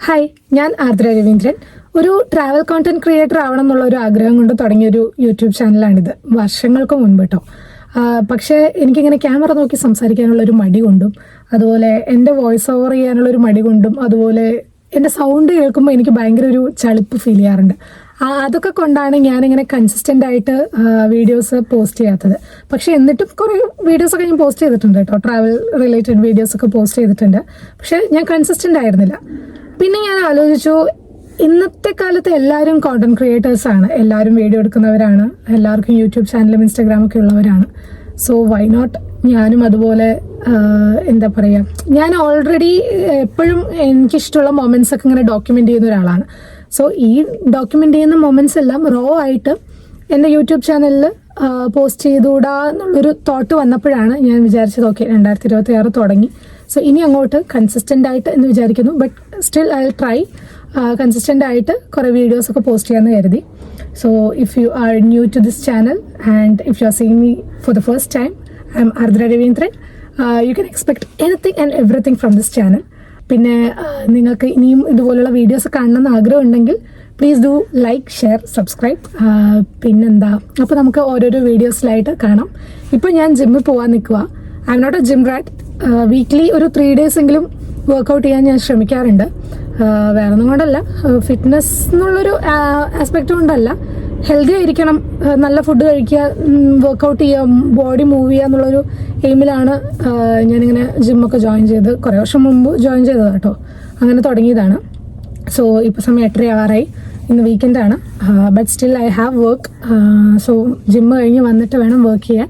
Hi, ഞാൻ ആർദ്ര രവീന്ദ്രൻ. ഒരു travel content creator ആവണം എന്നുള്ള ഒരു ആഗ്രഹം കൊണ്ട് തുടങ്ങിയൊരു യൂട്യൂബ് ചാനലാണിത്. വർഷങ്ങൾക്ക് മുൻപ് കേട്ടോ. പക്ഷേ എനിക്കിങ്ങനെ ക്യാമറ നോക്കി സംസാരിക്കാനുള്ള ഒരു മടി കൊണ്ടും, അതുപോലെ എൻ്റെ വോയിസ് ഓവർ ചെയ്യാനുള്ള ഒരു മടി കൊണ്ടും, അതുപോലെ എൻ്റെ സൗണ്ട് കേൾക്കുമ്പോൾ എനിക്ക് ഭയങ്കര ഒരു ചളിപ്പ് ഫീൽ ചെയ്യാറുണ്ട്. അതൊക്കെ കൊണ്ടാണ് ഞാനിങ്ങനെ കൺസിസ്റ്റൻ്റ് ആയിട്ട് വീഡിയോസ് പോസ്റ്റ് ചെയ്യാത്തത്. പക്ഷേ എന്നിട്ടും കുറേ വീഡിയോസൊക്കെ ഞാൻ പോസ്റ്റ് ചെയ്തിട്ടുണ്ട് കേട്ടോ. ട്രാവൽ റിലേറ്റഡ് വീഡിയോസൊക്കെ പോസ്റ്റ് ചെയ്തിട്ടുണ്ട്. പക്ഷേ ഞാൻ കൺസിസ്റ്റൻ്റ് ആയിരുന്നില്ല. പിന്നെ ഞാൻ ആലോചിച്ചു, ഇന്നത്തെ കാലത്ത് എല്ലാവരും കോണ്ടന്റ് ക്രിയേറ്റേഴ്സ് ആണ്, എല്ലാവരും വീഡിയോ എടുക്കുന്നവരാണ്, എല്ലാവർക്കും യൂട്യൂബ് ചാനലും ഇൻസ്റ്റാഗ്രാമൊക്കെ ഉള്ളവരാണ്. സോ വൈ നോട്ട് ഞാനും അതുപോലെ എന്താ പറയുക, ഞാൻ ഓൾറെഡി എപ്പോഴും എനിക്കിഷ്ടമുള്ള മൊമെന്റ്സ് ഒക്കെ ഇങ്ങനെ ഡോക്യുമെന്റ് ചെയ്യുന്ന ഒരാളാണ്. സോ ഈ ഡോക്യുമെന്റ് ചെയ്യുന്ന മൊമെന്റ്സ് എല്ലാം റോ ആയിട്ട് എൻ്റെ യൂട്യൂബ് ചാനലിൽ പോസ്റ്റ് ചെയ്തുകൂടാ എന്നുള്ളൊരു തോട്ട് വന്നപ്പോഴാണ് ഞാൻ വിചാരിച്ചത്, ഓക്കെ 2026 തുടങ്ങി, സോ ഇനി അങ്ങോട്ട് കൺസിസ്റ്റൻ്റ് ആയിട്ട് എന്ന് വിചാരിക്കുന്നു. But still I will try consistent ആയിട്ട് കുറേ വീഡിയോസൊക്കെ പോസ്റ്റ് ചെയ്യാമെന്ന് കരുതി. So if you are new to this channel and if you are seeing me for the first time, I am Ardra Raveendran. You can expect anything and everything from this channel. പിന്നെ നിങ്ങൾക്ക് ഇനിയും ഇതുപോലുള്ള videos കാണണമെന്ന് ആഗ്രഹം ഉണ്ടെങ്കിൽ please do like, share, subscribe. പിന്നെന്താ, അപ്പോൾ നമുക്ക് ഓരോരോ വീഡിയോസിലായിട്ട് കാണാം. ഇപ്പോൾ ഞാൻ ജിമ്മിൽ പോകാൻ നിൽക്കുക. I am not a gym rat. Weekly ഒരു 3 days എങ്കിലും വർക്കൗട്ട് ചെയ്യാൻ ഞാൻ ശ്രമിക്കാറുണ്ട്. വേറെ ഒന്നും കൊണ്ടല്ല, ഫിറ്റ്നസ് എന്നുള്ളൊരു ആസ്പെക്റ്റ് കൊണ്ടല്ല, ഹെൽത്തി ആയിരിക്കണം, നല്ല ഫുഡ് കഴിക്കുക, വർക്കൗട്ട് ചെയ്യുക, ബോഡി മൂവ് ചെയ്യുക എന്നുള്ളൊരു എയിമിലാണ് ഞാനിങ്ങനെ ജിമ്മൊക്കെ ജോയിൻ ചെയ്ത് കുറേ വർഷം മുമ്പ് ജോയിൻ ചെയ്തതാണ് കേട്ടോ. അങ്ങനെ തുടങ്ങിയതാണ്. സോ ഇപ്പോൾ സമയം 8:30 ആവാറായി. ഇന്ന് വീക്കെൻഡാണ്. But still I have work. So gym കഴിഞ്ഞ് വന്നിട്ട് വേണം വർക്ക് ചെയ്യാൻ.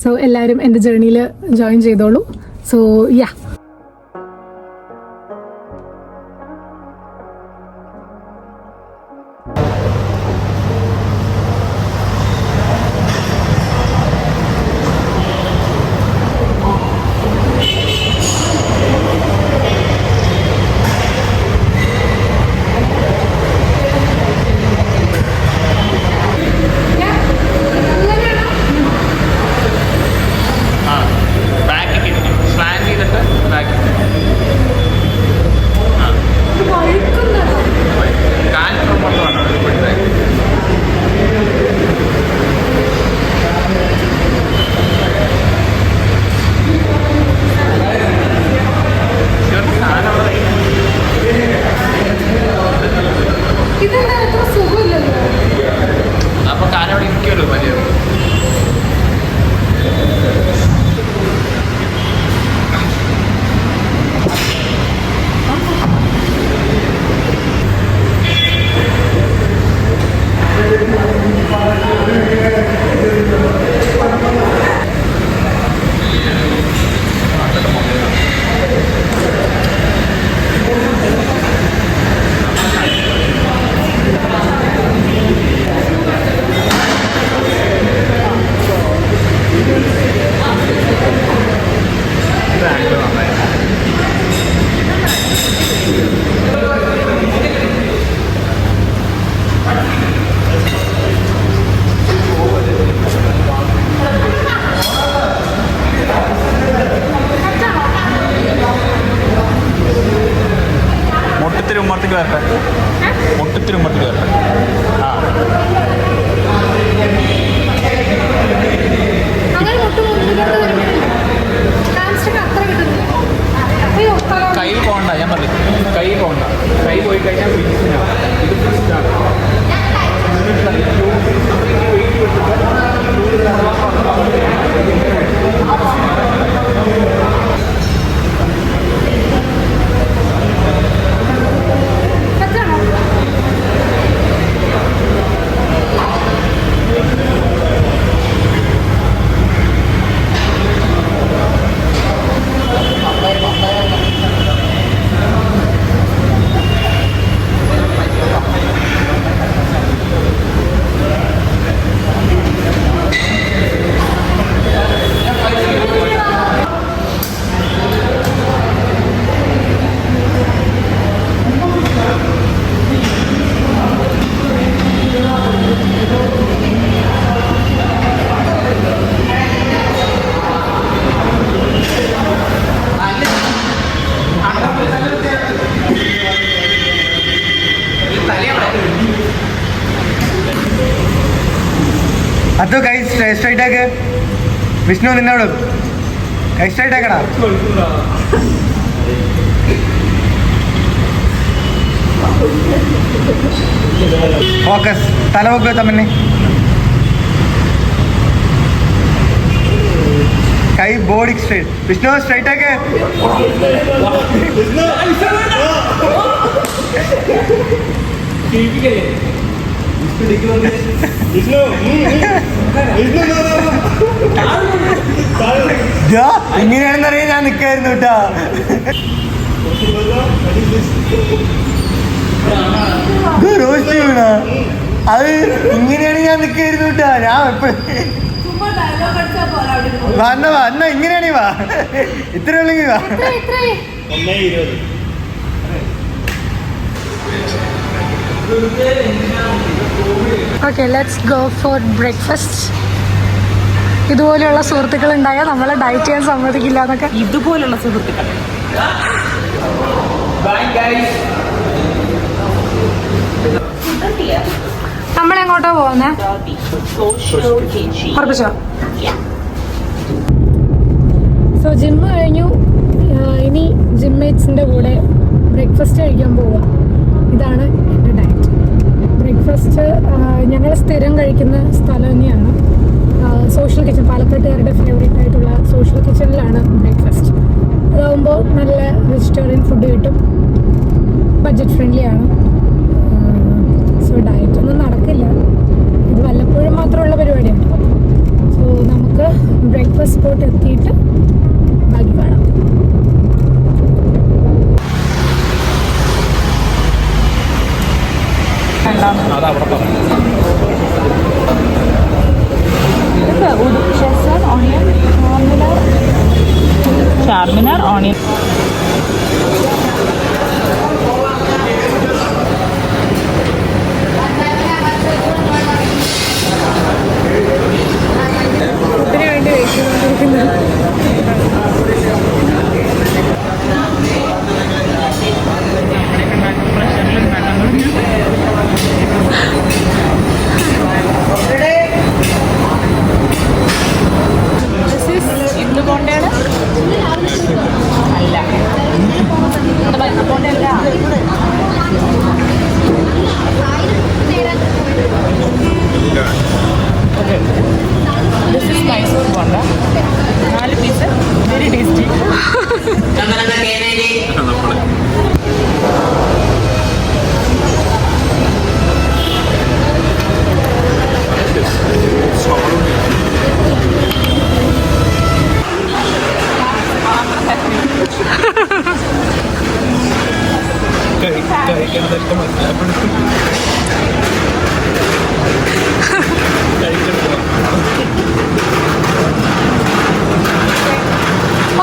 സോ എല്ലാവരും എൻ്റെ ജേർണിയിൽ ജോയിൻ ചെയ്തോളൂ. So yeah. മുട്ടത്തിരി ഉമ്മർത്തിക്ക് വരട്ടെ. കൈ പോകണ്ട, ഞാൻ പറഞ്ഞു കൈ പോകണ്ട. കൈ പോയി കഴിഞ്ഞാൽ അത് കൈ സ്ട്രൈറ്റ് ആക്ക്. വിഷ്ണു നിന്നോടും കൈ സ്ട്രൈറ്റ് ആക്കടാ. ഫോക്കസ്. തല പൊക്ക് തമ്മനെ. കൈ ബോഡി സ്ട്രൈറ്റ്. വിഷ്ണു സ്ട്രൈറ്റ് ആക്ക്. ഇങ്ങനെയാണെന്നറിയാൻ ഞാൻ നിൽക്കായിരുന്നു കേട്ടാ. റോസ്റ്റ് വീണ അത് ഇങ്ങനെയാണ് ഞാൻ നിൽക്കായിരുന്നു കേട്ടാ. ഞാൻ എപ്പോഴും വാ എന്നാ ഇങ്ങനെയാണീ വാ. ഇത്ര ഉള്ളെങ്കിൽ വാ. Okay, let's go for breakfast. ഇതുപോലെയുള്ള സുഹൃത്തുക്കൾ ഉണ്ടായാൽ നമ്മളെ ഡയറ്റ് ചെയ്യാൻ സമ്മതിക്കില്ല എന്നൊക്കെ. ഇതുപോലുള്ള സുഹൃത്തുക്കൾ. നമ്മളെങ്ങോട്ടാ പോകുന്നേ? ഉറപ്പിച്ചോ? സോ ജിമ്മ് കഴിഞ്ഞു. ഇനി ജിം മേറ്റ്സിൻ്റെ കൂടെ ബ്രേക്ക്ഫാസ്റ്റ് കഴിക്കാൻ പോവുക. ഇതാണ് എൻ്റെ ഡയറ്റ്. ബ്രേക്ക്ഫാസ്റ്റ് ഞങ്ങൾ സ്ഥിരം കഴിക്കുന്ന സ്ഥലം തന്നെയാണ് സോഷ്യൽ കിച്ചൺ. പാലക്കാട്ടുകാരുടെ ഫേവറേറ്റ് ആയിട്ടുള്ള സോഷ്യൽ കിച്ചണിലാണ് ബ്രേക്ക്ഫാസ്റ്റ്. അതാകുമ്പോൾ നല്ല വെജിറ്റേറിയൻ ഫുഡ് കിട്ടും, ബഡ്ജറ്റ് ഫ്രണ്ട്ലി ആണ്. സോ ഡയറ്റ് ഒന്നും നടക്കില്ല, ഇത് വല്ലപ്പോഴും മാത്രമുള്ള പരിപാടിയാണ്. സോ നമുക്ക് ബ്രേക്ക്ഫാസ്റ്റ് സ്പോട്ട് എത്തിയിട്ട് ബാക്കി കാണാം. ചാർമിനാർ ഓണിയൻ. ഫുഡിന് വേണ്ടി വെയിറ്റ് ചെയ്തുകൊണ്ടിരിക്കുന്നത്. ഇന്ന് പോണ്ടേണ് അല്ല, പോണ്ടല്ല. This is Mysore bonda. 4 piece, very tasty.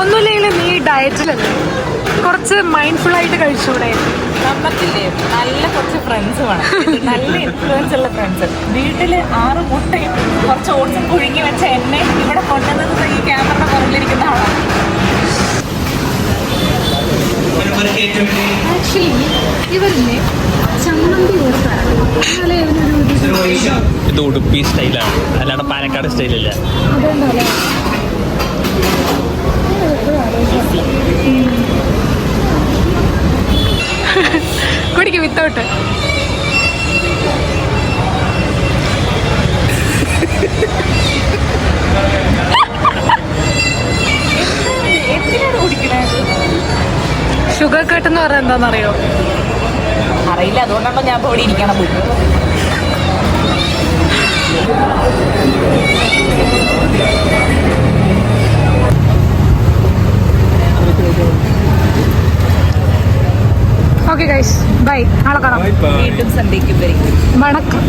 ഒന്നുമില്ലെങ്കിലും നീ ഡയറ്റിലല്ലേ, കുറച്ച് മൈൻഡ്ഫുൾ ആയിട്ട് കഴിച്ചുകൂടെ? നമുക്കില്ലേ നല്ല കുറച്ച് ഫ്രണ്ട്സ് വേണം, നല്ല ഇൻഫ്ലുവൻസ് ഉള്ള ഫ്രണ്ട്സ്. വീട്ടിൽ 6 മുട്ടയും കുറച്ച് ഓട്സും പുഴുങ്ങി വെച്ച എന്നെ ഇവിടെ കൊണ്ടുവന്നത് ഈ ക്യാമറയുടെ പുറകിലിരിക്കുന്ന ആളാണ്. ആക്ച്വലി ഇവരില്ലേ ചമ്മന്തി കൊടുത്താണ്. ഇത് ഉടുപ്പി സ്റ്റൈലാണ്, അല്ലാണ്ട് പാലക്കാട് സ്റ്റൈലല്ല. അതുകൊണ്ടല്ലേ കുടിക്കും വിത്തൗട്ട്. എന്തിനാണ് കുടിക്കണേ? ഷുഗർ കട്ട് എന്ന് പറഞ്ഞാൽ എന്താണെന്നറിയോ? അറിയില്ല, അതുകൊണ്ടാണോ ഞാൻ ഇപ്പോൾ ഇവിടെ ഇരിക്കണം. Okay guys, bye. നാളെ കാണാം. വീണ്ടും സന്ധ്യയ്ക്ക് വരും. വണക്കം.